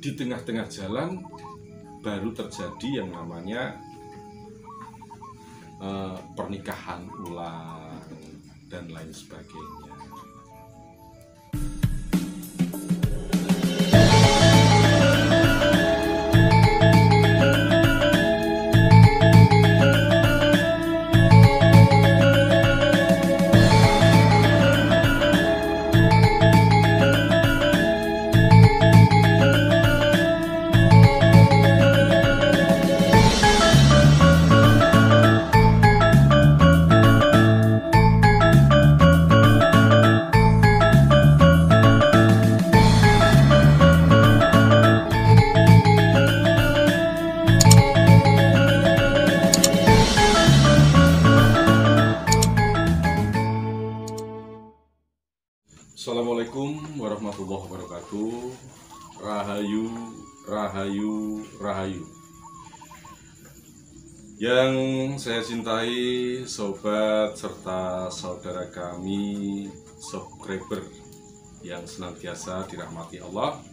di tengah-tengah jalan baru terjadi yang namanya pernikahan ulang dan lain sebagainya. Assalamualaikum warahmatullahi wabarakatuh. Rahayu, rahayu, rahayu. Yang saya cintai sobat serta saudara kami, subscriber yang senantiasa dirahmati Allah.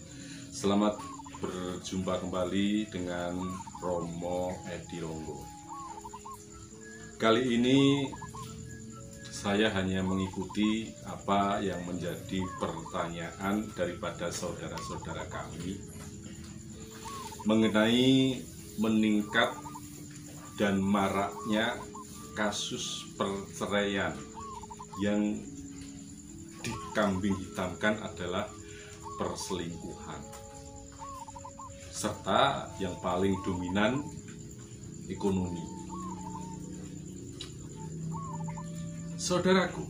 Selamat berjumpa kembali dengan Romo Edi Ronggo. Kali ini saya hanya mengikuti apa yang menjadi pertanyaan daripada saudara-saudara kami mengenai meningkat dan maraknya kasus perceraian yang dikambing hitamkan adalah perselingkuhan, serta yang paling dominan ekonomi. Saudaraku,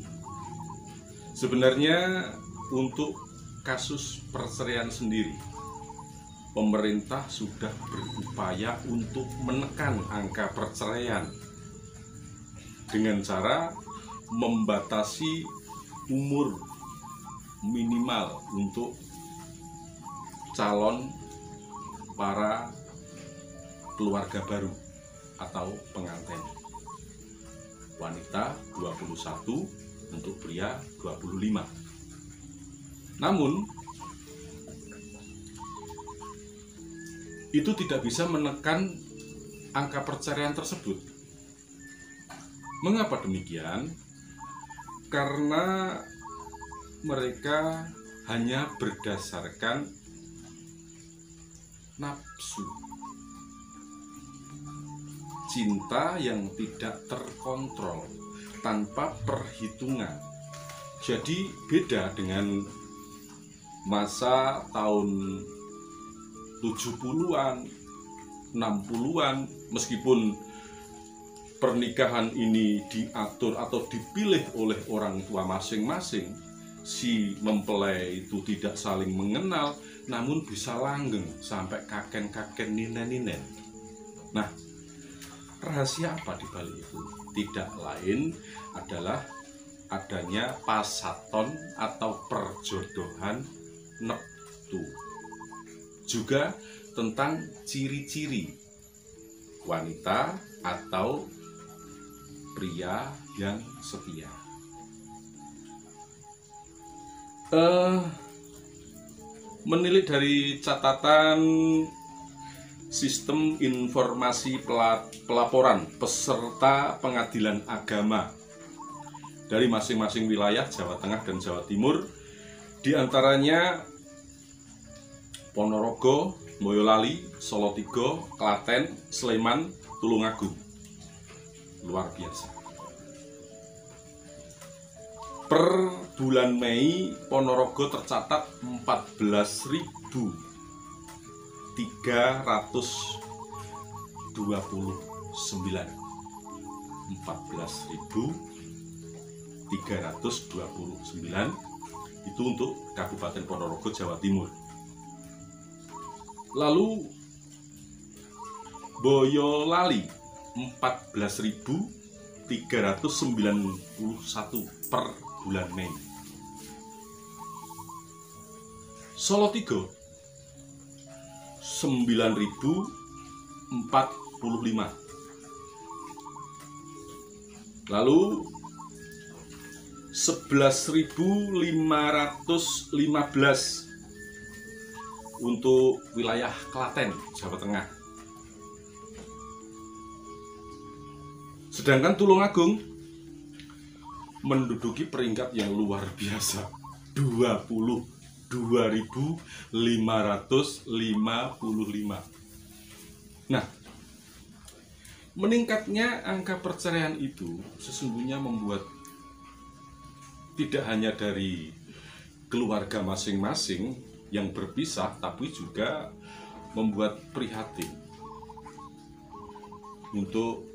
sebenarnya untuk kasus perceraian sendiri, pemerintah sudah berupaya untuk menekan angka perceraian dengan cara membatasi umur minimal untuk calon para keluarga baru atau pengantin. Wanita 21, untuk pria 25. Namun itu tidak bisa menekan angka perceraian tersebut. Mengapa demikian? Karena mereka hanya berdasarkan nafsu, cinta yang tidak terkontrol, tanpa perhitungan. Jadi beda dengan masa tahun 70-an, 60-an, meskipun pernikahan ini diatur atau dipilih oleh orang tua masing-masing, si mempelai itu tidak saling mengenal, namun bisa langgeng sampai kakek-kakek, ninen-ninen. Nah, rahasia apa di balik itu? Tidak lain adalah adanya pasaton atau perjodohan neptu. Juga tentang ciri-ciri wanita atau pria yang setia. Menilik dari catatan Sistem Informasi Pelaporan Peserta Pengadilan Agama dari masing-masing wilayah Jawa Tengah dan Jawa Timur, diantaranya Ponorogo, Boyolali, Salatiga, Klaten, Sleman, Tulungagung. Luar biasa. Per bulan Mei, Ponorogo tercatat 14.329. Itu untuk Kabupaten Ponorogo, Jawa Timur. Lalu Boyolali 14.391 per bulan Mei. Salatiga 9.045. Lalu 11.515 untuk wilayah Klaten, Jawa Tengah. Sedangkan Tulungagung menduduki peringkat yang luar biasa, 22.555. Nah, meningkatnya angka perceraian itu sesungguhnya membuat tidak hanya dari keluarga masing-masing yang berpisah, tapi juga membuat prihatin untuk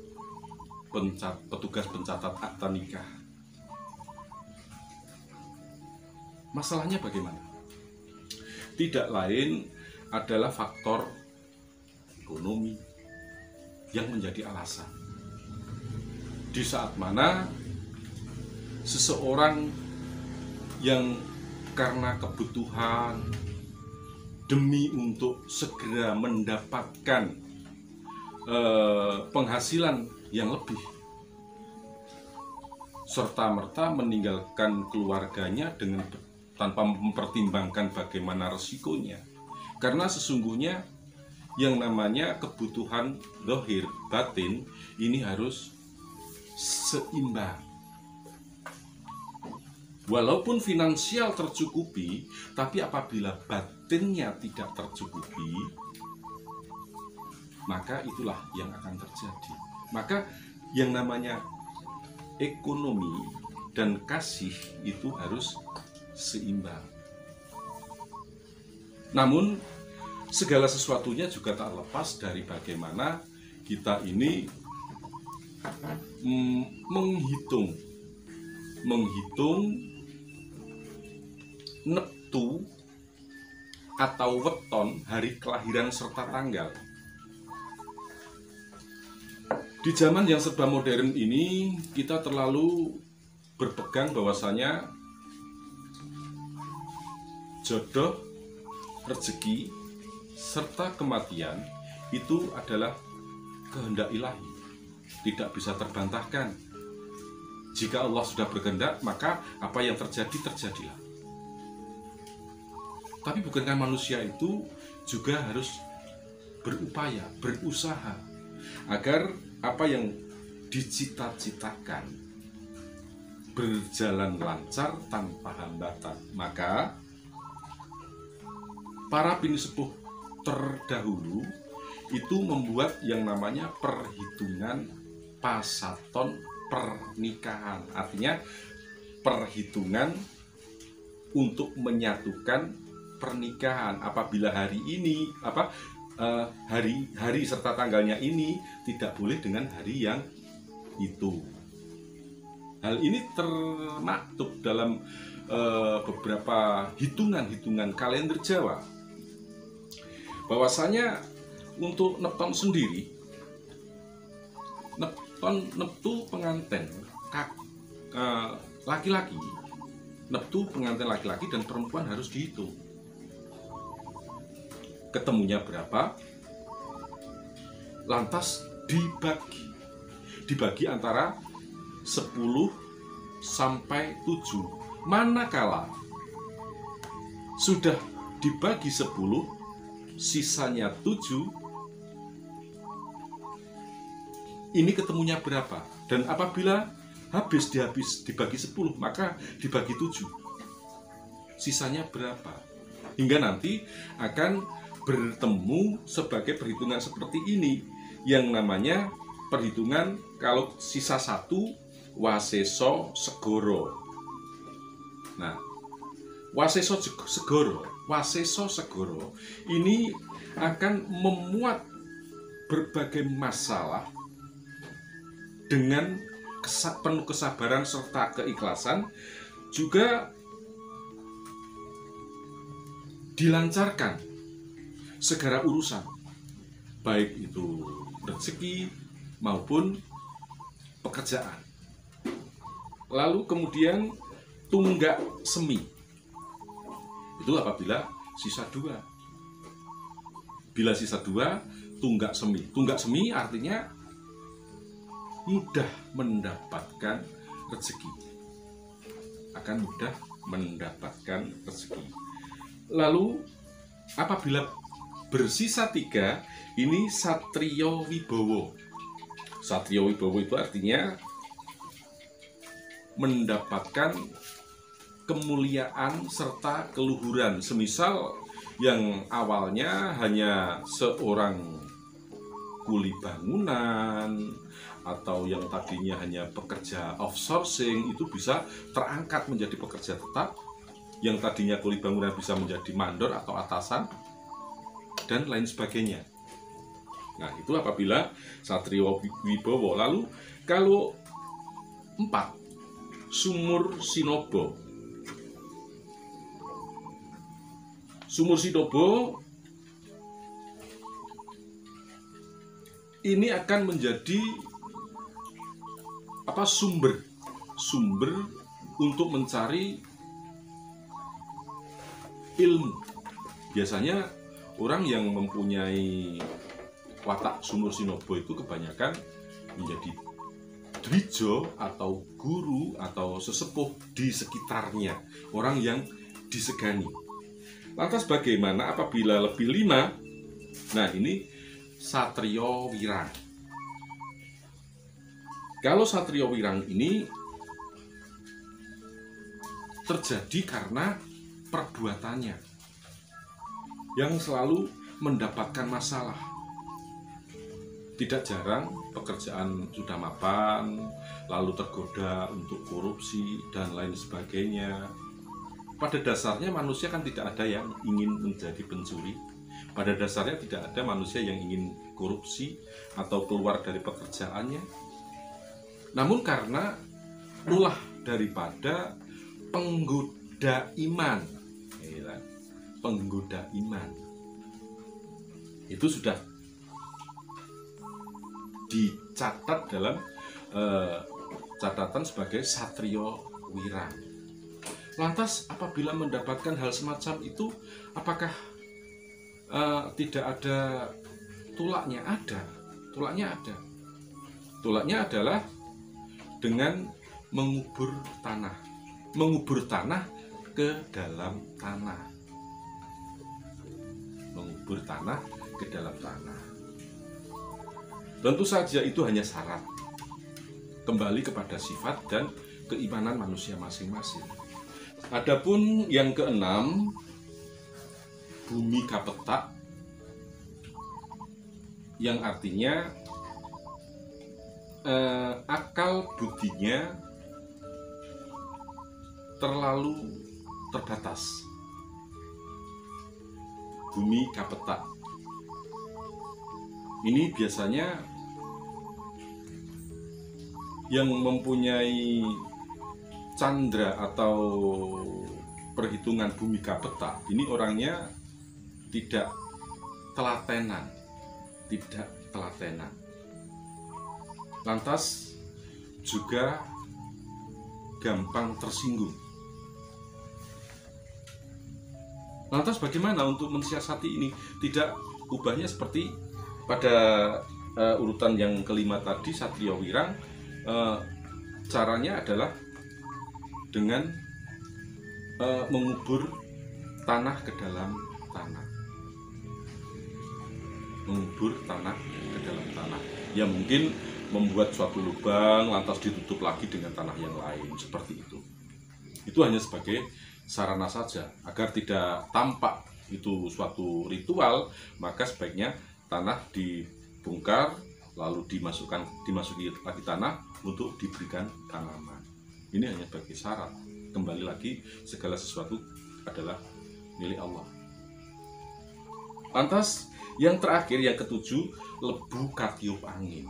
petugas pencatat akta nikah. Masalahnya bagaimana? Tidak lain adalah faktor ekonomi yang menjadi alasan. Di saat mana seseorang yang karena kebutuhan demi untuk segera mendapatkan penghasilan yang lebih, serta-merta meninggalkan keluarganya tanpa mempertimbangkan bagaimana resikonya. Karena sesungguhnya yang namanya kebutuhan zahir batin ini harus seimbang. Walaupun finansial tercukupi, tapi apabila batinnya tidak tercukupi, maka itulah yang akan terjadi. Maka yang namanya ekonomi dan kasih itu harus seimbang. Namun segala sesuatunya juga tak lepas dari bagaimana kita ini menghitung neptu atau weton hari kelahiran serta tanggal. Di zaman yang serba modern ini, kita terlalu berpegang bahwasanya jodoh, rezeki, serta kematian itu adalah kehendak ilahi, tidak bisa terbantahkan. Jika Allah sudah berkehendak, maka apa yang terjadi, terjadilah. Tapi bukankah manusia itu juga harus berupaya, berusaha agar apa yang dicita-citakan berjalan lancar tanpa hambatan? Maka para pinisepuh terdahulu itu membuat yang namanya perhitungan pasaton pernikahan, artinya perhitungan untuk menyatukan pernikahan. Apabila hari ini hari serta tanggalnya ini tidak boleh dengan hari yang itu. Hal ini termaktub dalam beberapa hitungan-hitungan kalender Jawa, bahwasanya untuk nepton sendiri, neptu pengantin laki-laki, neptu pengantin laki-laki dan perempuan harus dihitung. Ketemunya berapa, lantas dibagi antara 10 sampai 7. Manakala sudah dibagi 10, sisanya 7, ini ketemunya berapa? Dan apabila dibagi 10, maka dibagi 7, sisanya berapa? Hingga nanti akan bertemu sebagai perhitungan seperti ini, yang namanya perhitungan kalau sisa 1 waseso segoro. Nah, waseso segoro ini akan memuat berbagai masalah dengan penuh kesabaran serta keikhlasan, juga dilancarkan segala urusan, baik itu rezeki maupun pekerjaan. Lalu kemudian tunggak semi itu apabila sisa 2. Bila sisa 2, tunggak semi. Tunggak semi artinya mudah mendapatkan rezeki, akan mudah mendapatkan rezeki. Lalu apabila bersisa 3, ini Satrio Wibowo. Satrio Wibowo itu artinya mendapatkan kemuliaan serta keluhuran. Semisal yang awalnya hanya seorang kuli bangunan atau yang tadinya hanya pekerja outsourcing itu bisa terangkat menjadi pekerja tetap, yang tadinya kuli bangunan bisa menjadi mandor atau atasan dan lain sebagainya. Nah, itu apabila Satrio Wibowo. Lalu kalau 4, Sumur Sinobo. Sumur Sinobo ini akan menjadi sumber untuk mencari ilmu. Biasanya orang yang mempunyai watak Sumur Sinobo itu kebanyakan menjadi dwijo atau guru atau sesepuh di sekitarnya, orang yang disegani. Lantas bagaimana apabila lebih 5? Nah, ini Satrio Wirang. Kalau Satrio Wirang ini terjadi karena perbuatannya yang selalu mendapatkan masalah. Tidak jarang pekerjaan sudah mapan, lalu tergoda untuk korupsi dan lain sebagainya. Pada dasarnya manusia kan tidak ada yang ingin menjadi pencuri. Pada dasarnya tidak ada manusia yang ingin korupsi atau keluar dari pekerjaannya. Namun karena ulah daripada penggoda iman, penggoda iman, itu sudah dicatat dalam catatan sebagai Satrio Wirang. Lantas apabila mendapatkan hal semacam itu, apakah tidak ada tulaknya? Ada, tulaknya ada. Tulaknya adalah dengan mengubur tanah ke dalam tanah, mengubur tanah ke dalam tanah. Tentu saja itu hanya syarat, kembali kepada sifat dan keimanan manusia masing-masing. Adapun yang keenam, Bumi Kapetak, yang artinya akal budinya terlalu terbatas. Bumi Kapetak ini biasanya yang mempunyai candra atau perhitungan Bumi Kapetak ini orangnya tidak telatenan, lantas juga gampang tersinggung. Lantas bagaimana untuk mensiasati ini? Tidak ubahnya seperti pada urutan yang kelima tadi, Satrio Wirang. Caranya adalah dengan mengubur tanah ke dalam tanah. Mengubur tanah ke dalam tanah. Ya mungkin membuat suatu lubang lantas ditutup lagi dengan tanah yang lain, seperti itu. Itu hanya sebagai sarana saja, agar tidak tampak itu suatu ritual, maka sebaiknya tanah dibongkar lalu dimasuki lagi tanah untuk diberikan tanaman. Ini hanya sebagai syarat. Kembali lagi, segala sesuatu adalah milik Allah. Lantas yang terakhir, yang ketujuh, lebu katiup angin.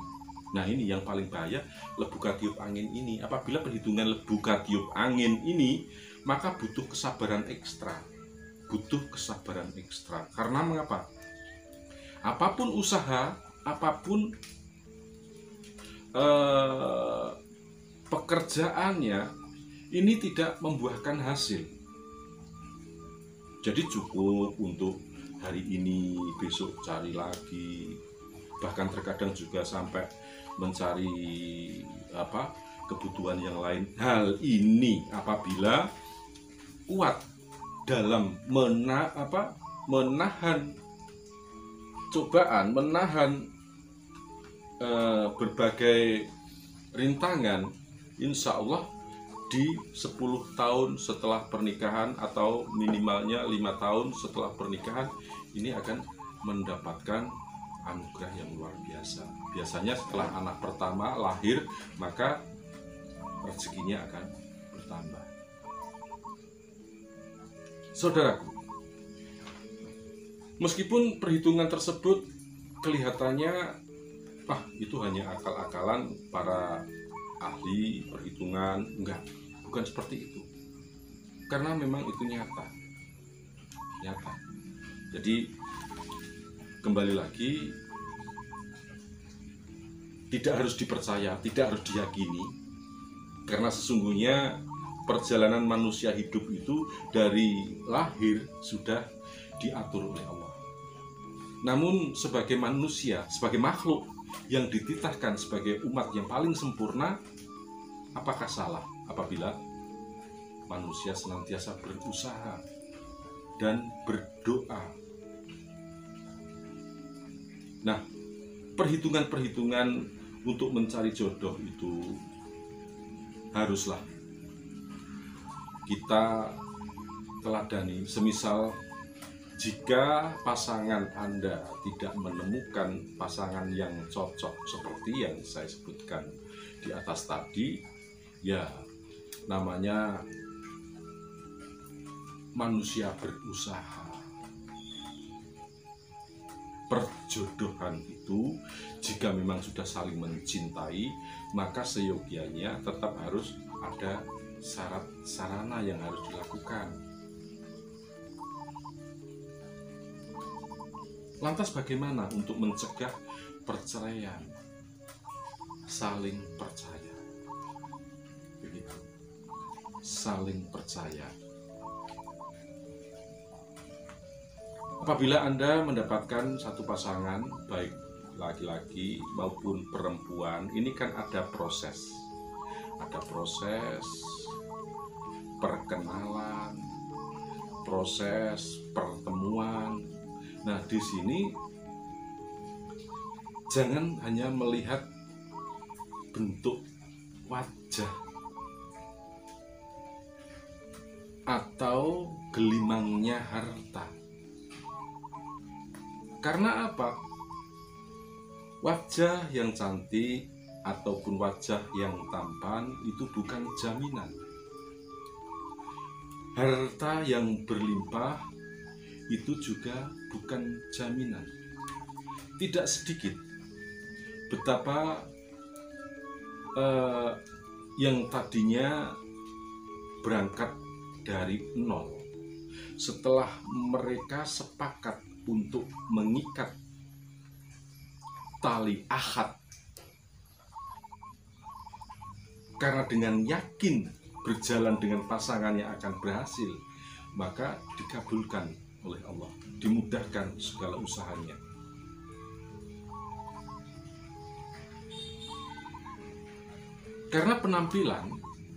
Nah, ini yang paling bahaya, lebu katiup angin ini. Apabila perhitungan lebu katiup angin ini, maka butuh kesabaran ekstra. Karena mengapa? Apapun usaha, apapun pekerjaannya, ini tidak membuahkan hasil. Jadi cukup untuk hari ini, besok cari lagi, bahkan terkadang juga sampai mencari kebutuhan yang lain. Hal ini apabila kuat dalam menahan cobaan, menahan berbagai rintangan, insya Allah di 10 tahun setelah pernikahan atau minimalnya 5 tahun setelah pernikahan ini akan mendapatkan anugerah yang luar biasa. Biasanya setelah anak pertama lahir, maka rezekinya akan bertambah. Saudaraku, meskipun perhitungan tersebut kelihatannya itu hanya akal-akalan para ahli perhitungan, enggak, bukan seperti itu. Karena memang itu nyata. Jadi kembali lagi, tidak harus dipercaya, tidak harus diyakini, karena sesungguhnya perjalanan manusia hidup itu dari lahir sudah diatur oleh Allah. Namun sebagai manusia, sebagai makhluk yang dititahkan sebagai umat yang paling sempurna, apakah salah apabila manusia senantiasa berusaha dan berdoa? Nah, perhitungan-perhitungan untuk mencari jodoh itu haruslah kita teladani. Semisal jika pasangan Anda tidak menemukan pasangan yang cocok seperti yang saya sebutkan di atas tadi, ya namanya manusia berusaha. Perjodohan itu jika memang sudah saling mencintai, maka seyogianya tetap harus ada syarat sarana yang harus dilakukan. Lantas bagaimana untuk mencegah perceraian? Saling percaya. Begitu. Saling percaya. Apabila Anda mendapatkan satu pasangan, baik laki-laki maupun perempuan, ini kan ada proses. Ada proses perkenalan, proses pertemuan. Nah, di sini jangan hanya melihat bentuk wajah atau gelimangnya harta. Karena apa? Wajah yang cantik ataupun wajah yang tampan itu bukan jaminan. Harta yang berlimpah itu juga bukan jaminan. Tidak sedikit betapa yang tadinya berangkat dari nol, setelah mereka sepakat untuk mengikat tali akad, karena dengan yakin berjalan dengan pasangan yang akan berhasil, maka dikabulkan oleh Allah, dimudahkan segala usahanya. Karena penampilan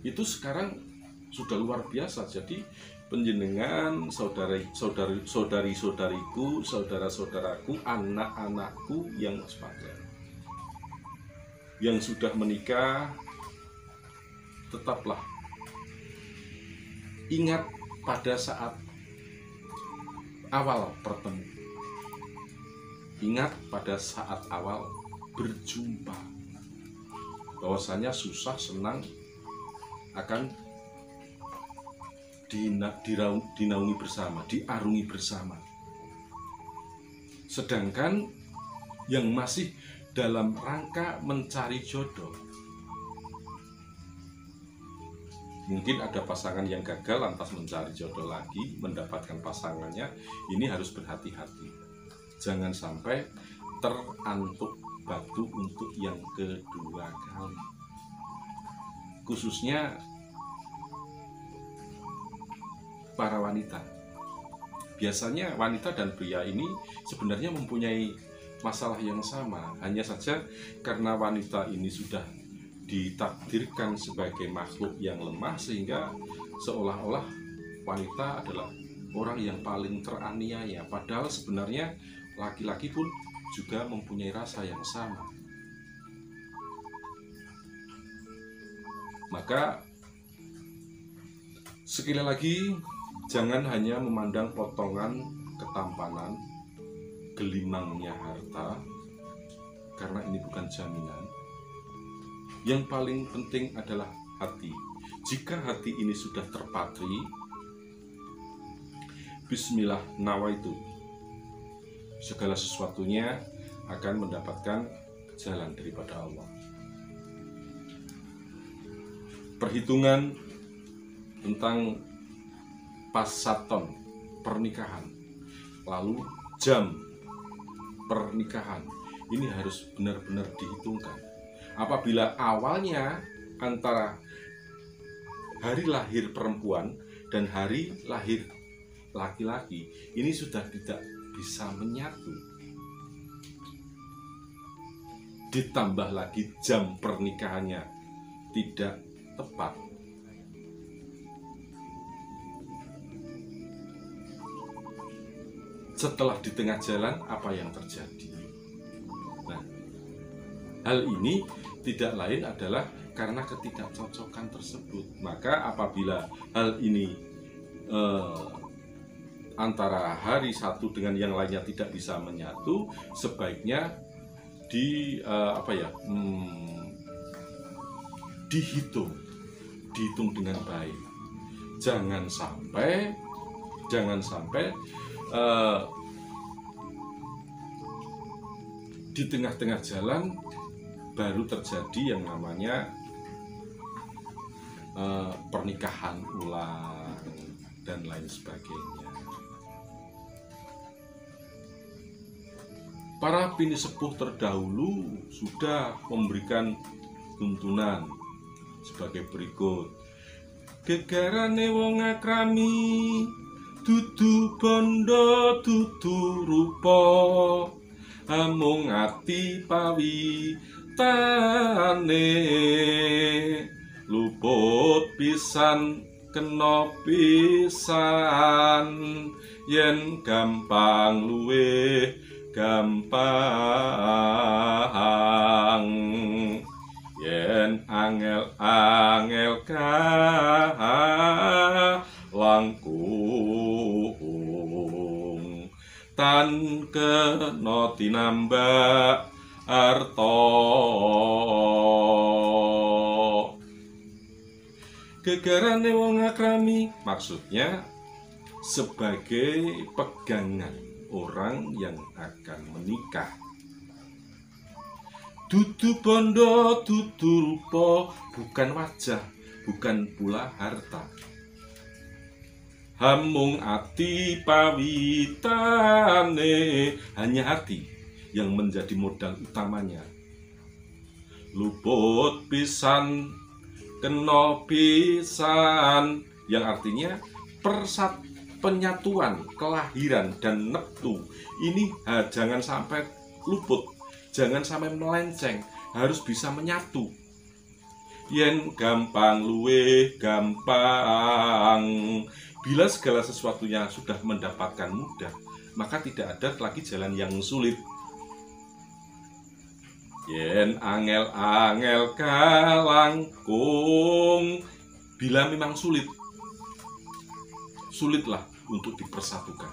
itu sekarang sudah luar biasa. Jadi penjenengan, saudari-saudariku, saudara-saudaraku, anak-anakku yang waspada, yang sudah menikah, tetaplah ingat pada saat awal bertemu, ingat pada saat awal berjumpa, bahwasanya susah senang akan dinaungi bersama, diarungi bersama. Sedangkan yang masih dalam rangka mencari jodoh, mungkin ada pasangan yang gagal lantas mencari jodoh lagi, mendapatkan pasangannya, ini harus berhati-hati. Jangan sampai terantuk batu untuk yang kedua kali. Khususnya para wanita. Biasanya wanita dan pria ini sebenarnya mempunyai masalah yang sama. Hanya saja karena wanita ini sudah ditakdirkan sebagai makhluk yang lemah, sehingga seolah-olah wanita adalah orang yang paling teraniaya. Padahal sebenarnya laki-laki pun juga mempunyai rasa yang sama. Maka sekali lagi, jangan hanya memandang potongan ketampanan, gelimangnya harta, karena ini bukan jaminan. Yang paling penting adalah hati. Jika hati ini sudah terpatri, bismillah nawaitu, segala sesuatunya akan mendapatkan jalan daripada Allah. Perhitungan tentang pasaton pernikahan, lalu jam pernikahan, ini harus benar-benar dihitungkan. Apabila awalnya antara hari lahir perempuan dan hari lahir laki-laki ini sudah tidak bisa menyatu, ditambah lagi jam pernikahannya tidak tepat, setelah di tengah jalan apa yang terjadi? Nah, hal ini tidak lain adalah karena ketidakcocokan tersebut. Maka apabila hal ini antara hari satu dengan yang lainnya tidak bisa menyatu, sebaiknya dihitung dengan baik. Jangan sampai di tengah-tengah jalan baru terjadi yang namanya pernikahan ulang dan lain sebagainya. Para bini sepuh terdahulu sudah memberikan tuntunan sebagai berikut. Gegarane wong akrami, dudu bondo dudu rupa, amung ati pawitane, luput pisan kena pisan, yen gampang luwih gampang, yen angel-angel langkung, tan kena tinambak arta. Gegarane wong akrami maksudnya sebagai pegangan orang yang akan menikah. Dudu bondo dudu rupa, bukan wajah, bukan pula harta. Hamung ati pawitane, hanya hati yang menjadi modal utamanya. Luput pisan kena pisan, yang artinya penyatuan kelahiran dan neptu ini jangan sampai luput, jangan sampai melenceng, harus bisa menyatu. Yen gampang luwih gampang, bila segala sesuatunya sudah mendapatkan mudah, maka tidak ada lagi jalan yang sulit. Yen angel-angel kalangkung, bila memang sulitlah untuk dipersatukan.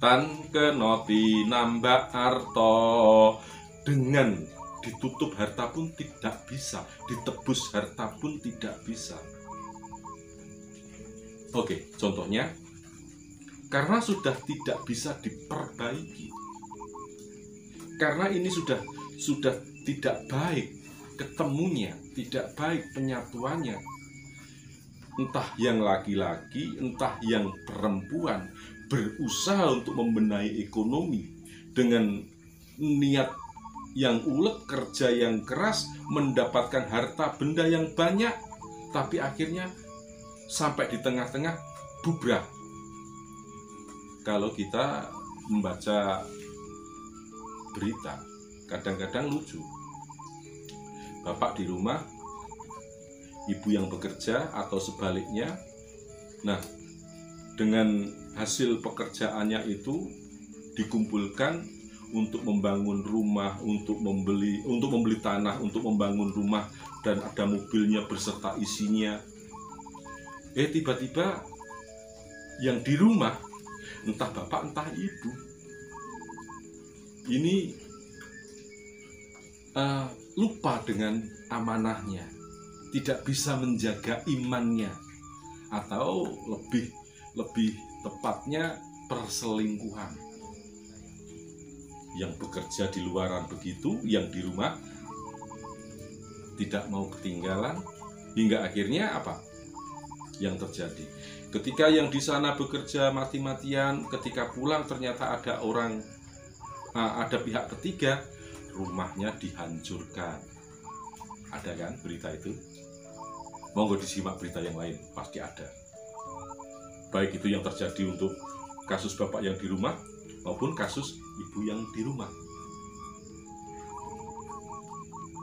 Tan kena tinambak harta, dengan ditutup harta pun tidak bisa, ditebus harta pun tidak bisa. Oke, contohnya, karena sudah tidak bisa diperbaiki, karena ini sudah tidak baik ketemunya, tidak baik penyatuannya, entah yang laki-laki, entah yang perempuan berusaha untuk membenahi ekonomi dengan niat yang ulet, kerja yang keras, mendapatkan harta benda yang banyak, tapi akhirnya sampai di tengah-tengah bubrah. Kalau kita membaca berita, kadang-kadang lucu. Bapak di rumah, ibu yang bekerja atau sebaliknya. Nah, dengan hasil pekerjaannya itu dikumpulkan untuk membangun rumah, untuk membeli tanah, untuk membangun rumah, dan ada mobilnya beserta isinya. Tiba-tiba yang di rumah, entah bapak entah ibu, ini lupa dengan amanahnya, tidak bisa menjaga imannya, atau lebih tepatnya perselingkuhan. Yang bekerja di luaran begitu, yang di rumah tidak mau ketinggalan, hingga akhirnya apa yang terjadi? Ketika yang di sana bekerja mati-matian, ketika pulang ternyata ada pihak ketiga, rumahnya dihancurkan. Ada kan berita itu? Monggo disimak berita yang lain, pasti ada. Baik itu yang terjadi untuk kasus bapak yang di rumah maupun kasus ibu yang di rumah.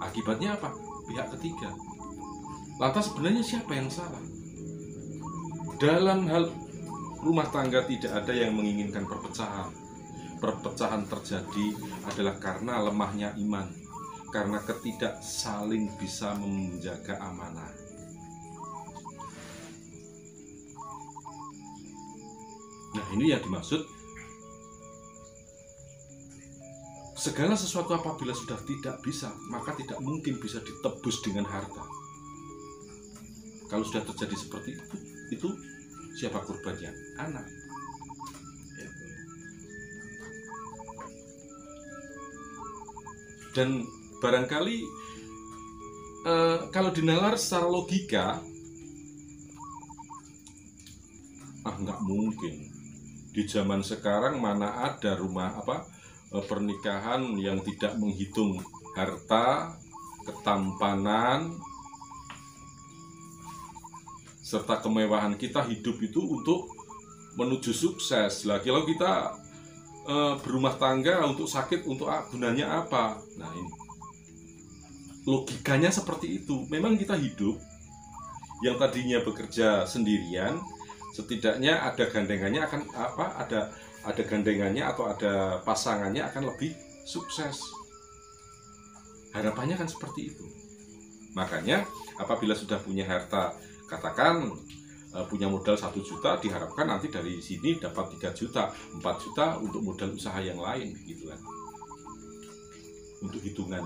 Akibatnya apa? Pihak ketiga. Lantas sebenarnya siapa yang salah? Dalam hal rumah tangga tidak ada yang menginginkan perpecahan. Perpecahan terjadi adalah karena lemahnya iman, karena ketidak saling bisa menjaga amanah. Nah, ini yang dimaksud. Segala sesuatu apabila sudah tidak bisa, maka tidak mungkin bisa ditebus dengan harta. Kalau sudah terjadi seperti itu siapa korbannya? Anak. Dan barangkali kalau dinalar secara logika, nggak mungkin. Di zaman sekarang mana ada pernikahan yang tidak menghitung harta, ketampanan, serta kemewahan. Kita hidup itu untuk menuju sukses. Lah kalau kita berumah tangga untuk sakit, untuk gunanya apa? Nah, ini logikanya seperti itu. Memang kita hidup yang tadinya bekerja sendirian, setidaknya ada gandengannya ada gandengannya atau ada pasangannya akan lebih sukses. Harapannya kan seperti itu. Makanya apabila sudah punya harta, katakan punya modal 1 juta, diharapkan nanti dari sini dapat 3 juta, 4 juta untuk modal usaha yang lain, gitu kan. Untuk hitungan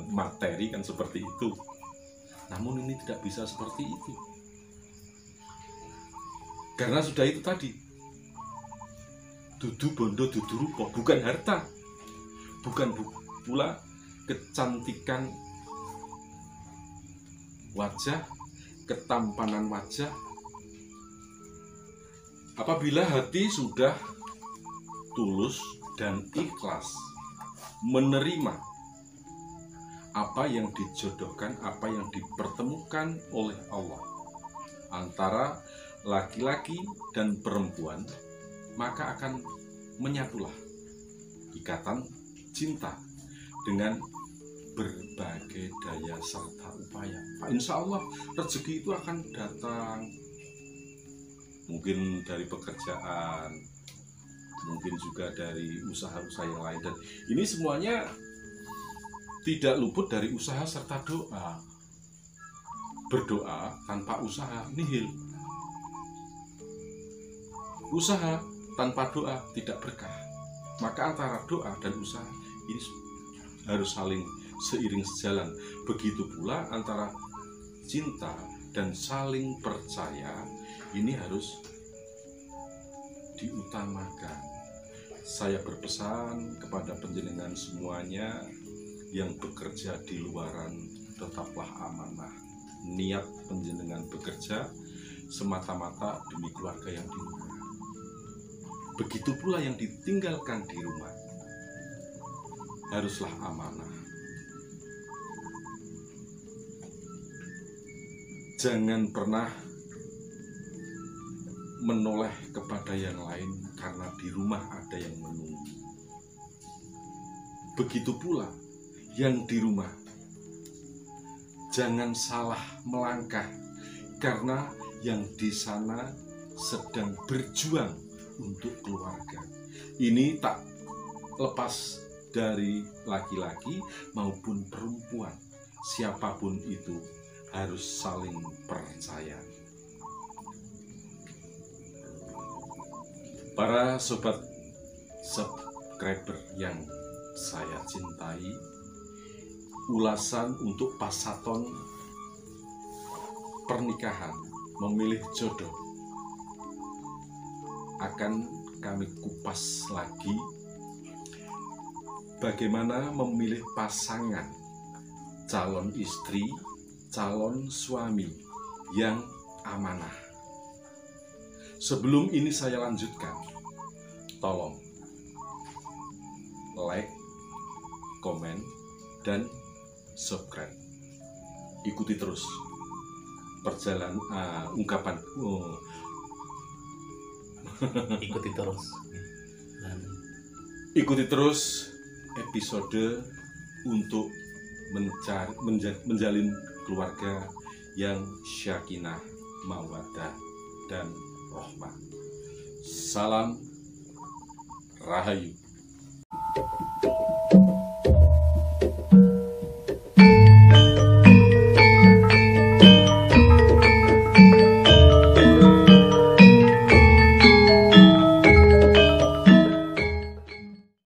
materi kan seperti itu. Namun ini tidak bisa seperti itu. Karena sudah itu tadi, dudu bondo dudu rupa, bukan harta, bukan pula kecantikan wajah, ketampanan wajah. Apabila hati sudah tulus dan ikhlas menerima apa yang dijodohkan, apa yang dipertemukan oleh Allah antara laki-laki dan perempuan, maka akan menyatulah ikatan cinta dengan berbagai daya serta upaya. Insya Allah rezeki itu akan datang, mungkin dari pekerjaan, mungkin juga dari usaha-usaha yang lain. Dan ini semuanya tidak luput dari usaha serta doa. Berdoa tanpa usaha nihil. Usaha tanpa doa tidak berkah. Maka antara doa dan usaha ini harus saling seiring sejalan. Begitu pula antara cinta dan saling percaya ini harus diutamakan. Saya berpesan kepada panjenengan semuanya yang bekerja di luaran, tetaplah amanah. Niat panjenengan bekerja semata-mata demi keluarga yang di rumah. Begitu pula yang ditinggalkan di rumah, haruslah amanah. Jangan pernah menoleh kepada yang lain karena di rumah ada yang menunggu. Begitu pula yang di rumah, jangan salah melangkah karena yang di sana sedang berjuang untuk keluarga. Ini tak lepas dari laki-laki maupun perempuan, siapapun itu harus saling percaya. Para sobat subscriber yang saya cintai, ulasan untuk pasaton pernikahan, memilih jodoh, akan kami kupas lagi bagaimana memilih pasangan calon istri, calon suami yang amanah. Sebelum ini saya lanjutkan, tolong like, komen, dan subscribe. Ikuti terus perjalanan ungkapan. Ikuti terus episode untuk menjalin keluarga yang syakinah, mawaddah, dan rahmah. Salam Rahayu.